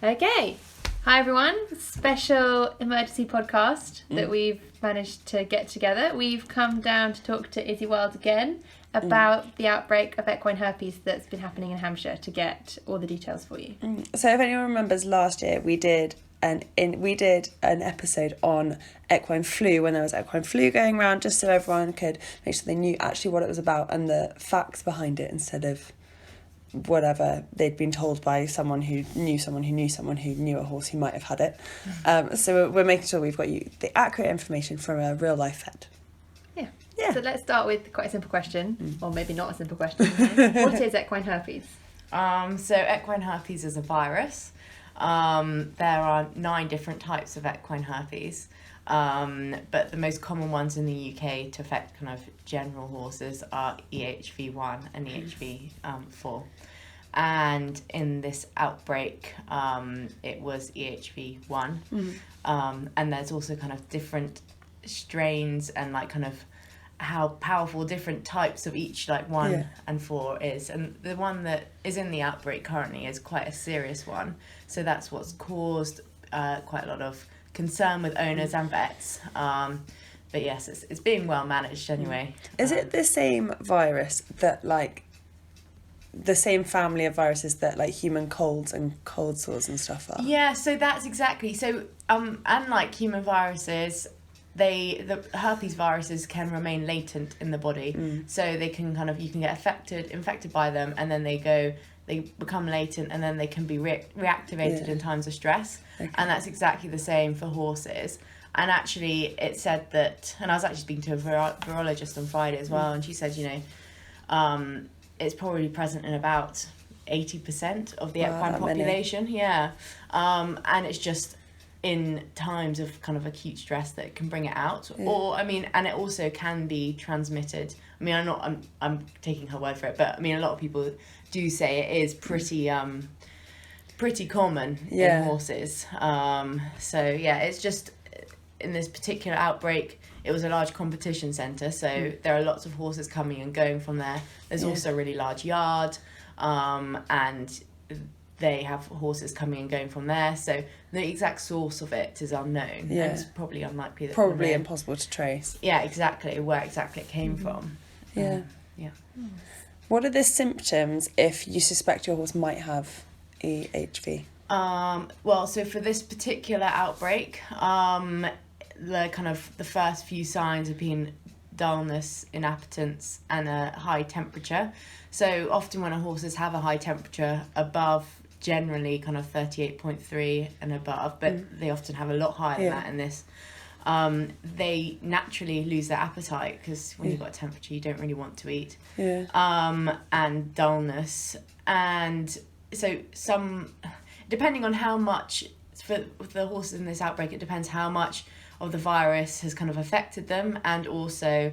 Okay. Hi everyone. Special emergency podcast that we've managed to get together. We've come down to talk to Izzy Wild again about the outbreak of equine herpes that's been happening in Hampshire to get all the details for you. So if anyone remembers last year, we did an episode on equine flu when there was equine flu going around, just so everyone could make sure they knew actually what it was about and the facts behind it instead of whatever they'd been told by someone who knew someone who knew someone who knew a horse who might have had it. So we're making sure we've got you the accurate information from a real life vet. Yeah. So let's start with quite a simple question, or maybe not a simple question. What is equine herpes? So equine herpes is a virus. There are 9 different types of equine herpes, but the most common ones in the UK to affect kind of general horses are EHV1 and EHV4. And in this outbreak, it was EHV1. And there's also kind of different strains and like kind of how powerful different types of each, like 1 and 4 is. And the one that is in the outbreak currently is quite a serious one. So that's what's caused quite a lot of concern with owners and vets. But yes, it's being well managed anyway. Is it the same virus that like the same family of viruses that like human colds and cold sores and stuff are? Yeah, so that's exactly. So unlike human viruses, the herpes viruses can remain latent in the body. So they can you can get infected by them, and then they become latent, and then they can be reactivated in times of stress. Okay. And that's exactly the same for horses. And actually it said that, and I was actually speaking to a virologist on Friday as well, and she said, it's probably present in about 80% of the equine population. Many. Yeah. And it's just in times of kind of acute stress that can bring it out. Or and it also can be transmitted. I'm taking her word for it, but a lot of people do say it is pretty common in horses. It's just in this particular outbreak, it was a large competition centre, so there are lots of horses coming and going from there. There's also a really large yard, and they have horses coming and going from there, so the exact source of it is unknown, and it's probably unlikely that probably impossible to trace. Yeah, exactly, where exactly it came from. What are the symptoms if you suspect your horse might have EHV? So for this particular outbreak, the first few signs have been dullness, inappetence, and a high temperature. So often when horses have a high temperature above generally kind of 38.3 and above, but they often have a lot higher than that in this, they naturally lose their appetite, because when you've got a temperature you don't really want to eat. And dullness, and so depending on how much, for the horses in this outbreak, it depends how much of the virus has kind of affected them, and also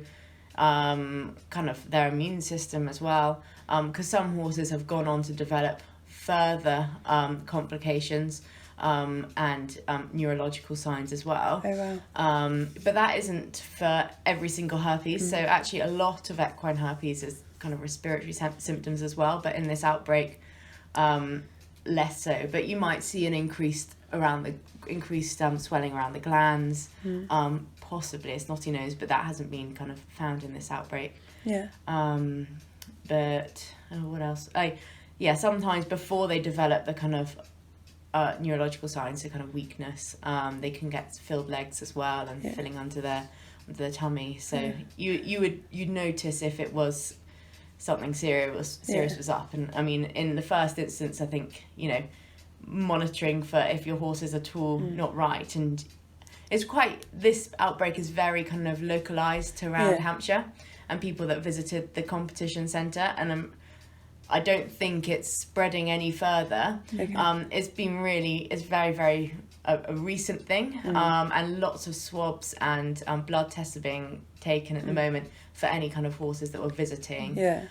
kind of their immune system as well, because some horses have gone on to develop further complications and neurological signs as well. But that isn't for every single herpes. So actually a lot of equine herpes is kind of respiratory symptoms as well, but in this outbreak less so. But you might see an increased swelling around the glands, possibly a snotty nose, but that hasn't been kind of found in this outbreak. But what else? Sometimes before they develop the kind of neurological signs, so kind of weakness, they can get filled legs as well, and filling under their tummy. So you'd notice if it was something serious was up. And in the first instance, I think monitoring for if your horse is at all not right, and this outbreak is very kind of localized to around Hampshire and people that visited the competition centre, and I don't think it's spreading any further. It's very, very a recent thing, and lots of swabs and blood tests are being taken at the moment for any kind of horses that were visiting. The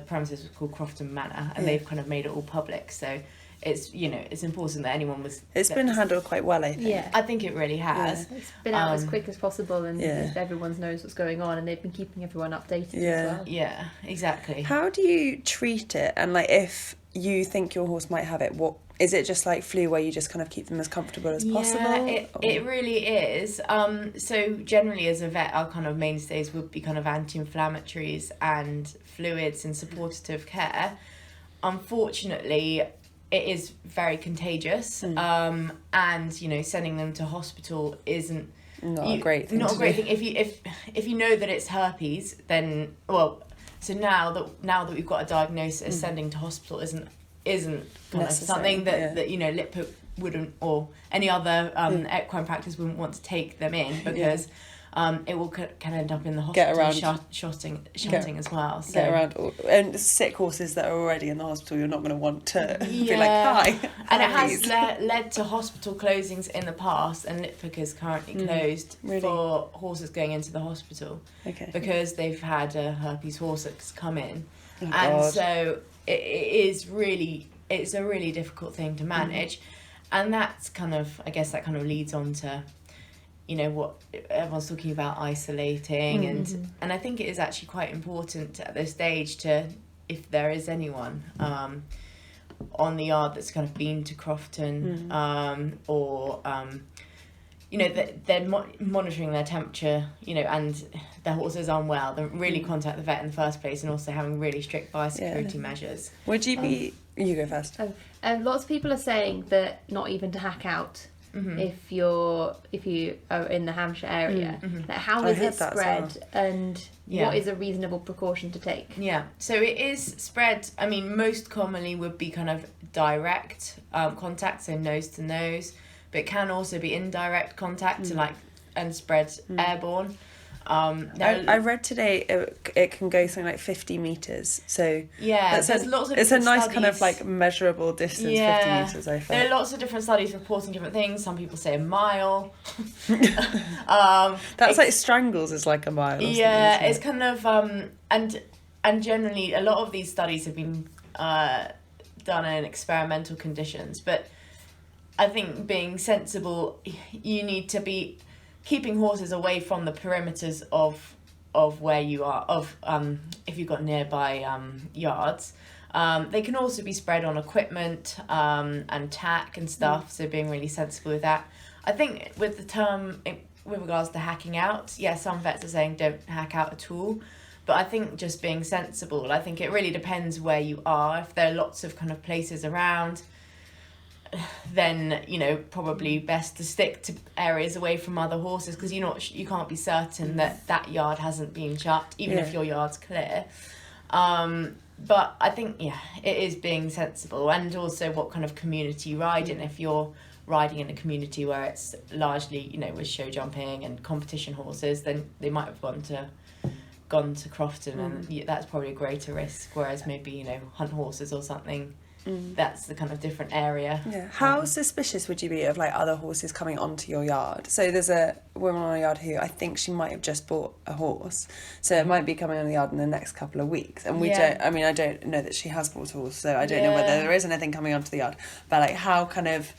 premises was called Crofton Manor, and they've kind of made it all public, so it's it's important that anyone was. It's been handled quite well, I think. I think it really has. It's been out as quick as possible, and everyone knows what's going on, and they've been keeping everyone updated as well. Yeah, exactly. How do you treat it? And like, if you think your horse might have it, what is it? Just like flu where you just kind of keep them as comfortable as possible? It really is. So generally as a vet, our kind of mainstays would be kind of anti-inflammatories and fluids and supportive care. Unfortunately, it is very contagious, and sending them to hospital isn't a great thing. Not a great thing. If you know that it's herpes, then so now that we've got a diagnosis, sending to hospital isn't kind of something that Litpook wouldn't, or any other equine practice wouldn't want to take them in, because it will can end up in the hospital shotting as well. So get around and sick horses that are already in the hospital, you're not going to want to be like, hi. And it has led to hospital closings in the past, and Litpook is currently closed for horses going into the hospital because they've had a herpes horse that's come in. So it's a really difficult thing to manage, and that's kind of, I guess that kind of leads on to what everyone's talking about, isolating, and I think it is actually quite important at this stage to, if there is anyone on the yard that's kind of been to Crofton, or that they're monitoring their temperature, and their horse is unwell, then really contact the vet in the first place, and also having really strict biosecurity measures. Would you be... you go first. Lots of people are saying that not even to hack out if you are in the Hampshire area. Like, how is it spread, and what is a reasonable precaution to take? So it is spread, I mean, most commonly would be kind of direct contact, so nose to nose, but it can also be indirect contact and spread airborne. I read today it can go something like 50 metres. So there's lots of it's a nice studies. Kind of like measurable distance, 50 metres, I think. There are lots of different studies reporting different things. Some people say a mile. That's like strangles is like a mile. Or it's kind of and generally a lot of these studies have been done in experimental conditions, but I think being sensible, you need to be keeping horses away from the perimeters of where you are, if you've got nearby yards. They can also be spread on equipment and tack and stuff, so being really sensible with that. I think with the term, with regards to hacking out, some vets are saying don't hack out at all, but I think just being sensible. I think it really depends where you are. If there are lots of kind of places around, then probably best to stick to areas away from other horses, because you can't be certain that yard hasn't been shut, even if your yard's clear. But I think it is being sensible, and also what kind of community you ride in. If you're riding in a community where it's largely with show jumping and competition horses, then they might have gone to Crofton, and that's probably a greater risk, whereas maybe hunt horses or something, that's the kind of different area. How suspicious would you be of like other horses coming onto your yard? So there's a woman on our yard who I think she might have just bought a horse, so it might be coming on the yard in the next couple of weeks, and I don't know that she has bought a horse, so I don't know whether there is anything coming onto the yard, but like how kind of...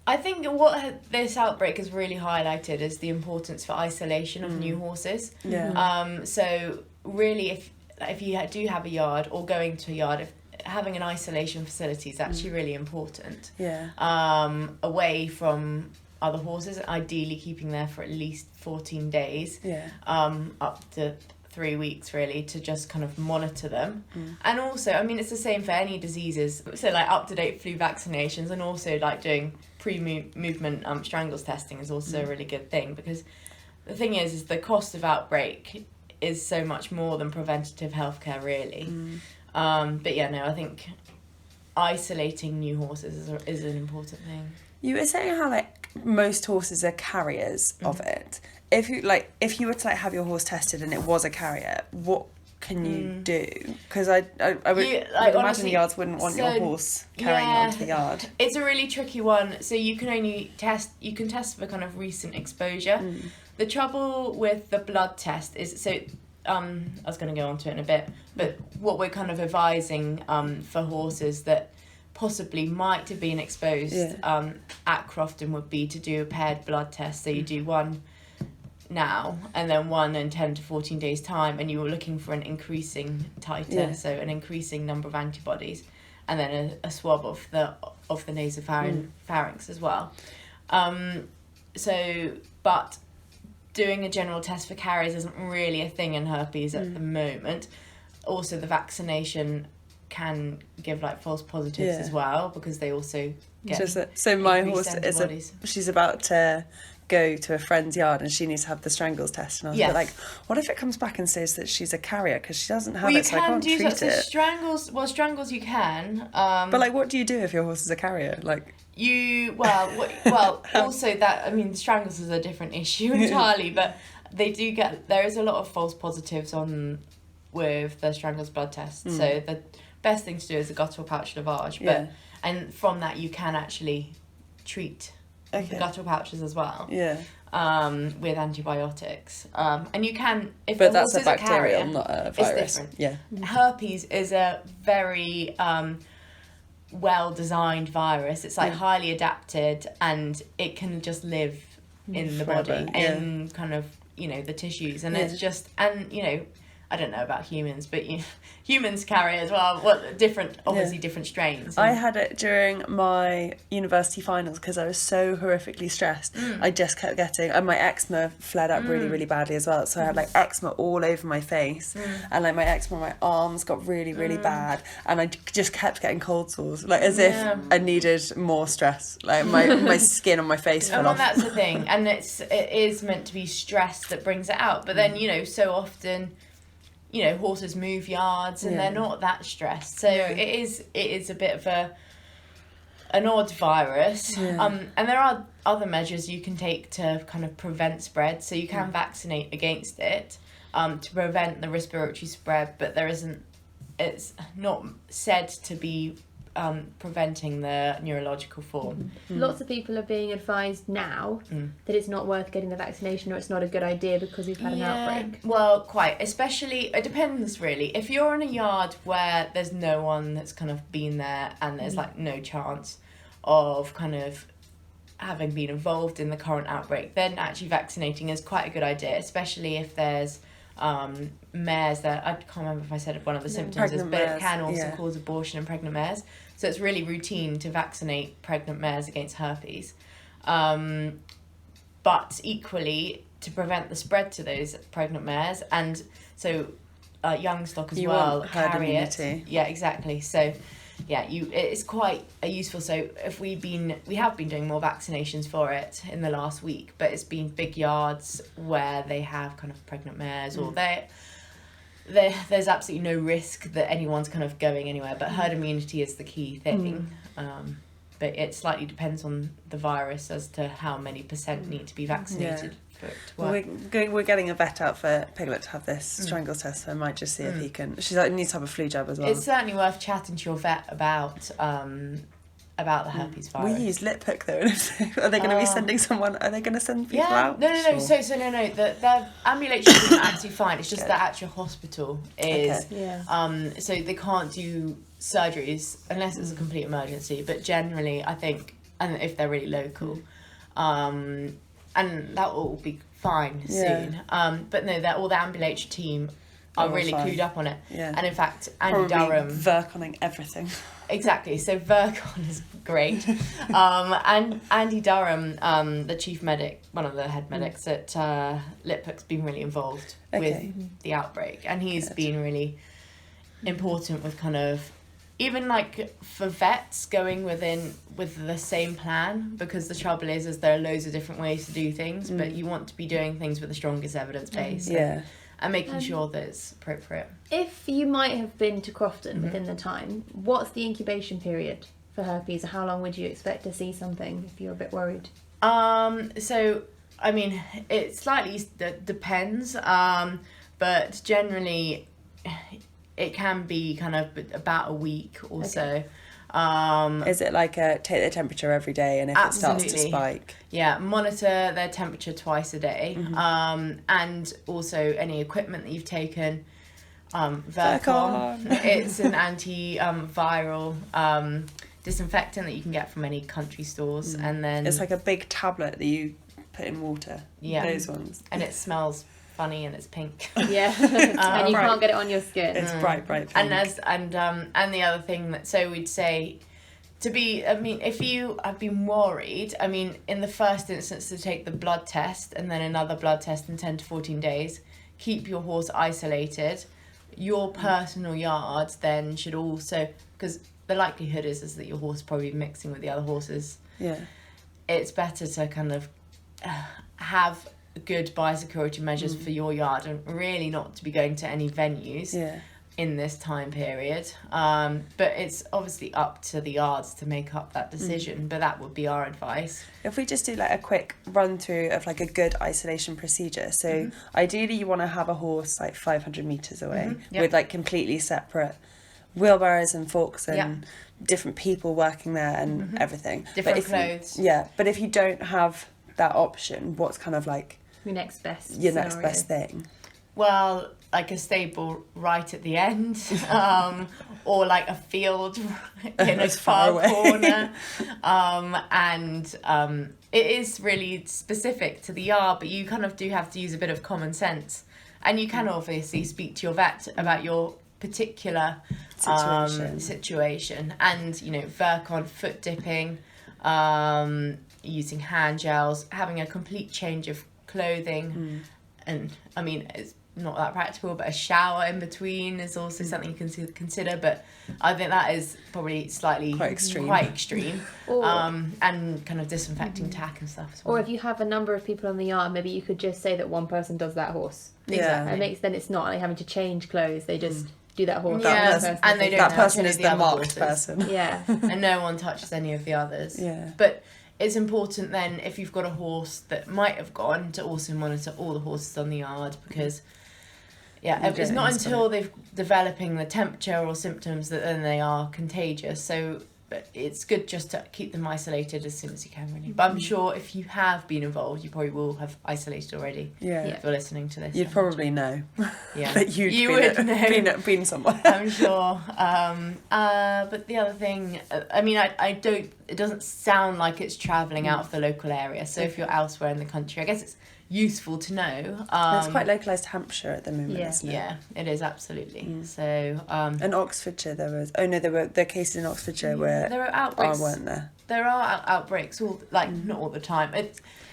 I think what this outbreak has really highlighted is the importance for isolation of new horses. So really, if you do have a yard or going to a yard, having an isolation facility is actually really important. Away from other horses, ideally keeping there for at least 14 days, up to 3 weeks really, to just kind of monitor them. And also, I mean, it's the same for any diseases, so like up-to-date flu vaccinations, and also like doing pre-movement strangles testing is also a really good thing, because the thing is the cost of outbreak is so much more than preventative healthcare really. I think isolating new horses is an important thing. You were saying how like most horses are carriers of it. If you were to like have your horse tested and it was a carrier, what can you do? Because I would imagine honestly, yards wouldn't want your horse carrying onto the yard. It's a really tricky one. So you can only test for kind of recent exposure. The trouble with the blood test is, I was going to go on to it in a bit, but what we're kind of advising for horses that possibly might have been exposed at Crofton would be to do a paired blood test. So you do one now and then one in 10 to 14 days time, and you were looking for an increasing titer, so an increasing number of antibodies, and then a swab of the nasopharynx as well. But doing a general test for carriers isn't really a thing in herpes at the moment. Also, the vaccination can give like false positives as well, because they also get so my horse antibodies. She's about to go to a friend's yard and she needs to have the strangles test, and I was a bit like, what if it comes back and says that she's a carrier because she doesn't have it, so I can't treat it? So strangles you can, but like, what do you do if your horse is a carrier? Like, also that, I mean, strangles is a different issue entirely, but there is a lot of false positives on with the strangles blood test. So the best thing to do is a guttural pouch lavage, and from that you can actually treat the guttural pouches as well. With antibiotics, and you can, if but the that's horse a is bacterial, a carrier, not a virus. It's different. Herpes is a very well designed virus. It's like highly adapted, and it can just live in the body, in kind of, you know, the tissues, and it's just, and you know, I don't know about humans, but humans carry as well. Obviously different strains. I had it during my university finals because I was so horrifically stressed. I just kept getting, and my eczema flared up really, really badly as well. So I had like eczema all over my face, and like my eczema on my arms got really, really bad, and I just kept getting cold sores, like as if I needed more stress. Like my skin on my face fell off. That's the thing, and it is meant to be stress that brings it out. But then, you know, so often, you know, horses move yards and they're not that stressed, so it is a bit of an odd virus. And there are other measures you can take to kind of prevent spread. So you can vaccinate against it to prevent the respiratory spread, but it's not said to be preventing the neurological form. Lots of people are being advised now that it's not worth getting the vaccination, or it's not a good idea because we've had an outbreak. Well, quite. Especially, it depends really. If you're in a yard where there's no one that's kind of been there and there's like no chance of kind of having been involved in the current outbreak, then actually vaccinating is quite a good idea, especially if there's mares that, I can't remember if I said one of the symptoms is, but it can also cause abortion in pregnant mares. So it's really routine to vaccinate pregnant mares against herpes. But equally, to prevent the spread to those pregnant mares, and so young stock as well, carry it. Yeah, exactly. So it's quite useful. So if we have been doing more vaccinations for it in the last week, but it's been big yards where they have kind of pregnant mares, or there's absolutely no risk that anyone's kind of going anywhere, but herd immunity is the key thing. But it slightly depends on the virus as to how many percent need to be vaccinated for it to work. We're getting a vet out for Piglet to have this strangles test, so I might just see if he can. She's like, needs to have a flu jab as well. It's certainly worth chatting to your vet about the herpes virus. We use lip hook though. Are they going to be sending someone? Are they going to send people out? No. Sure. So no. The ambulatory is absolutely fine. It's just the actual hospital is. So they can't do surgeries unless it's a complete emergency. But generally, I think, and if they're really local, and that will be fine soon. But no, all the ambulatory team are really clued up on it. And in fact, Andy Durham Virconing everything. Exactly. So Vircon is great. And Andy Durham, the chief medic, one of the head medics at Liphook's been really involved with the outbreak, and he's been really important with kind of, even like for vets going with the same plan, because the trouble is there are loads of different ways to do things, but you want to be doing things with the strongest evidence base. And making sure that it's appropriate. If you might have been to Crofton within the time, what's the incubation period for herpes? How long would you expect to see something if you're a bit worried? So, I mean, it slightly depends, but generally it can be kind of about a week or so. Is it like take their temperature every day, and if it starts to spike? Yeah, monitor their temperature twice a day. And also any equipment that you've taken. Vircon. It's an anti-viral disinfectant that you can get from any country stores. And then it's like a big tablet that you put in water. Those ones. And it smells funny and it's pink. Yeah, and you Right. can't get it on your skin. It's bright pink. And the other thing that, so we'd say to be, I mean, if you have been worried, I mean, in the first instance to take the blood test and then another blood test in 10 to 14 days, keep your horse isolated. Your personal yard then should also, because the likelihood is that your horse is probably mixing with the other horses. Yeah. It's better to kind of have good biosecurity measures for your yard and really not to be going to any venues in this time period. But it's obviously up to the yards to make up that decision, but that would be our advice. If we just do like a quick run through of like a good isolation procedure. So ideally you want to have a horse like 500 meters away with like completely separate wheelbarrows and forks and different people working there and everything. Different clothes. But if you don't have that option, what's kind of like Your next best thing? Well, like a stable right at the end, or like a field in a far corner. It is really specific to the yard, but you kind of do have to use a bit of common sense. And you can obviously speak to your vet about your particular situation. And, you know, work on foot dipping, using hand gels, having a complete change of clothing. And, I mean, it's not that practical, but a shower in between is also something you can consider. But I think that is probably slightly quite extreme. And kind of disinfecting tack and stuff as well. Or if you have a number of people on the yard, maybe you could just say that one person does that horse. Exactly. Then it's not like having to change clothes. They just do that horse. And they don't that person touch is any the of the other marked horses. person. Yeah. And no one touches any of the others. Yeah. But it's important then, if you've got a horse that might have gone, to also monitor all the horses on the yard, because it's not until they've developing the temperature or symptoms that then they are contagious. So but it's good just to keep them isolated as soon as you can, really. But I'm sure if you have been involved, you probably will have isolated already. If you're listening to this, you'd probably know. Yeah, that you would know. Been somewhere. I'm sure. But the other thing, I mean, I don't. It doesn't sound like it's travelling out of the local area. So if you're elsewhere in the country, I guess it's useful to know. It's quite localised to Hampshire at the moment, isn't it? Yeah, it is absolutely. So in Oxfordshire there were cases in Oxfordshire where there are outbreaks. weren't there? There are outbreaks, not all the time.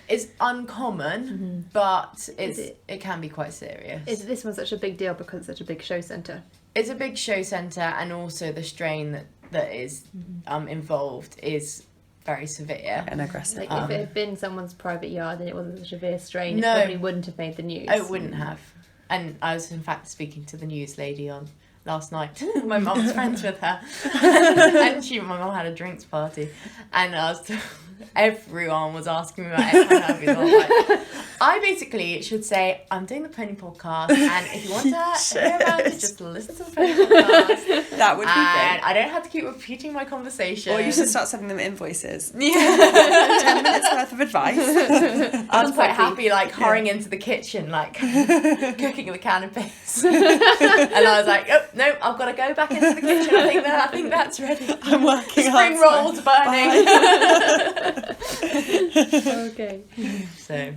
It's uncommon, but it can be quite serious. Is this one such a big deal because it's such a big show centre? It's a big show centre, and also the strain that is involved is very severe and aggressive. Like if it had been someone's private yard and it wasn't such a severe strain, No. it probably wouldn't have made the news. Oh, it wouldn't have. And I was in fact speaking to the news lady on last night. My mum's friends with her, and my mum had a drinks party, and everyone was asking me about Equine Herpes. I was like, I basically should say, I'm doing the Pony Podcast, and if you want to hear about it, just listen to the Pony Podcast. That would be great. I don't have to keep repeating my conversation. Or you should start sending them invoices. Yeah. 10 minutes worth of advice. I was quite happy, hurrying into the kitchen, cooking the canapes. And I was like, oh, no, I've got to go back into the kitchen. I think that's ready. I'm working Spring rolls burning. Okay. So,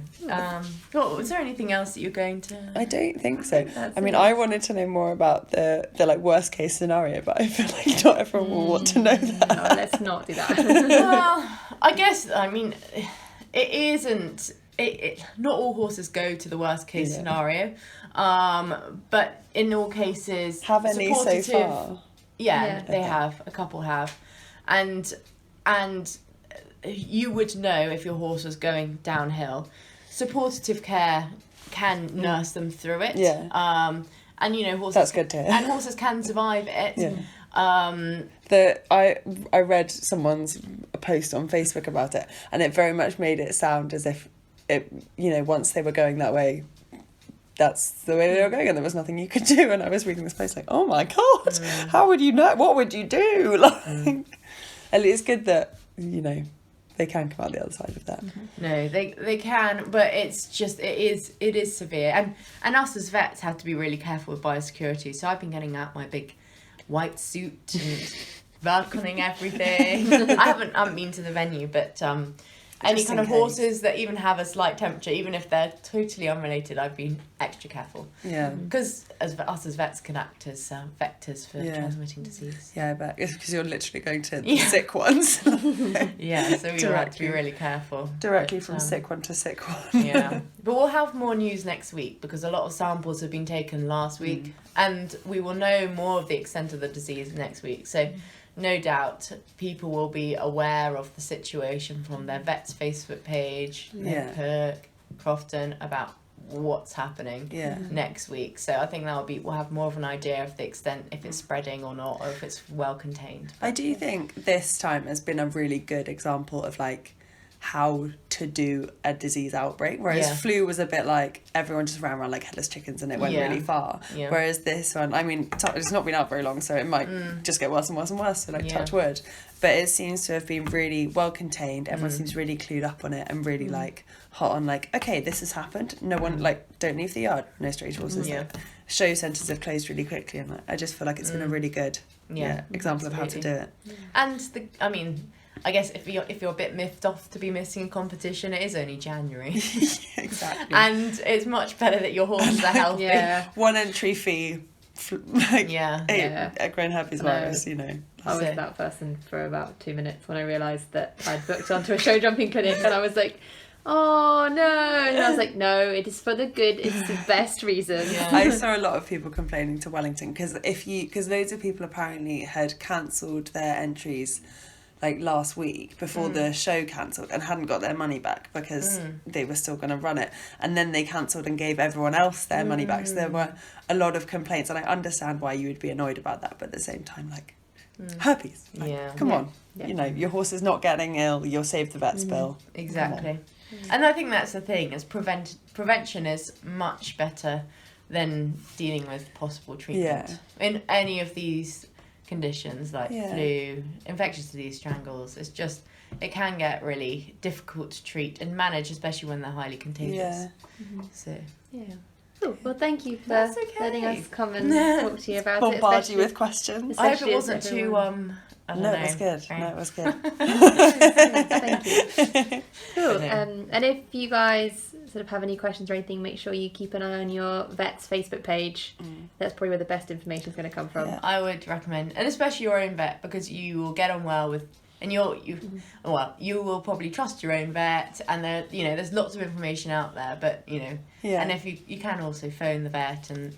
was there anything else that you're going to? I don't think so. I mean, I wanted to know more about the worst case scenario, but I feel like not everyone will want to know that. No, let's not do that. Well, I guess, I mean, it isn't. Not all horses go to the worst case scenario, but in all cases, have any so far? Yeah, they have. A couple have, and you would know if your horse was going downhill. Supportive care can nurse them through it. Yeah. And horses. That's good to hear. And horses can survive it. Yeah. I read someone's post on Facebook about it, and it very much made it sound as if it, once they were going that way, that's the way they were going, and there was nothing you could do. And I was reading this post like, oh my god, how would you know? What would you do? And it's good that they can come out the other side of that. No, they can, but it's just it is severe, and us as vets have to be really careful with biosecurity. So I've been getting out my big white suit and balconing everything. I haven't been to the venue, but Any Just kind in of case. horses that even have a slight temperature, even if they're totally unrelated, I've been extra careful. Yeah. Because us as vets can act as vectors for Yeah. transmitting disease. Yeah, I bet. It's because you're literally going to the Yeah. sick ones. Yeah, so we all have to be Directly. really careful. Directly But, from sick one to sick one. Yeah. But we'll have more news next week because a lot of samples have been taken last week and we will know more of the extent of the disease next week. So no doubt people will be aware of the situation from their vet's Facebook page, Yeah. Kirk, Crofton, about what's happening Yeah. next week. So I think we'll have more of an idea of the extent, if it's spreading or not, or if it's well contained. I do think this time has been a really good example of like how to do a disease outbreak, whereas Yeah. flu was a bit like everyone just ran around like headless chickens and it went Yeah. really far, Yeah. whereas this one, I mean, it's not been out very long, so it might just get worse and worse and worse, so like Yeah. touch wood, but it seems to have been really well contained. Everyone seems really clued up on it and really like hot on like, okay, this has happened, no one like, don't leave the yard, no stray horses. Yeah. Like, show centres have closed really quickly, and like, I just feel like it's been a really good example of how to do it. And I guess if you're a bit miffed off to be missing a competition, it is only January. Exactly. And it's much better that your horses are healthy. Yeah. One entry fee, like Yeah. Equine Herpes I know. Virus, you know. I was So- that person for about 2 minutes when I realised that I'd booked onto a show jumping clinic, and I was like, oh no, and I was like, no, it is for the good, it's the best reason. Yeah. I saw a lot of people complaining to Wellington because loads of people apparently had cancelled their entries like last week before the show cancelled and hadn't got their money back because they were still going to run it, and then they cancelled and gave everyone else their money back, so there were a lot of complaints, and I understand why you would be annoyed about that, but at the same time, like, herpes, like, Yeah. come on, Yeah. you know, your horse is not getting ill, you'll save the vet's bill. Exactly. And I think that's the thing, is prevention is much better than dealing with possible treatment. In any of these conditions like flu, infectious disease, strangles, it can get really difficult to treat and manage, especially when they're highly contagious. So Cool. Well, thank you for That's okay. letting us come and talk to you about it. Bombard you with questions. I hope Especially it as wasn't too everyone- I don't No, know. it was good. Right. No, it was good. Thank you. Cool. But And if you guys sort of have any questions or anything, make sure you keep an eye on your vet's Facebook page. That's probably where the best information is going to come from. Yeah. I would recommend, and especially your own vet, because you will get on well with, and you will probably trust your own vet, and there's lots of information out there, but and if you can also phone the vet, and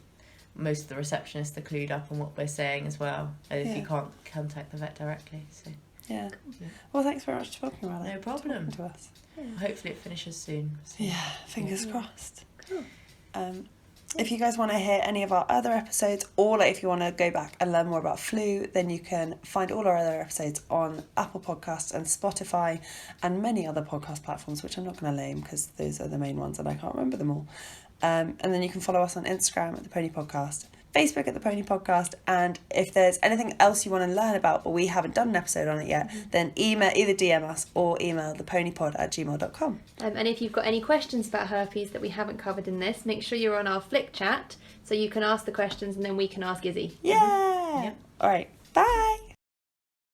most of the receptionists are clued up on what we're saying as well, if you can't contact the vet directly. So Yeah. Well, thanks very much for talking about it. no problem. To us. Hopefully it finishes soon. So. Yeah, fingers crossed. Cool. If you guys want to hear any of our other episodes, or like if you want to go back and learn more about flu, then you can find all our other episodes on Apple Podcasts and Spotify and many other podcast platforms, which I'm not going to name because those are the main ones and I can't remember them all. And then you can follow us on Instagram at The Pony Podcast, Facebook at The Pony Podcast, and if there's anything else you want to learn about but we haven't done an episode on it yet, then either DM us or email theponypod@gmail.com. And if you've got any questions about herpes that we haven't covered in this, make sure you're on our Flick chat so you can ask the questions and then we can ask Izzy. Yeah! Yep. All right, bye!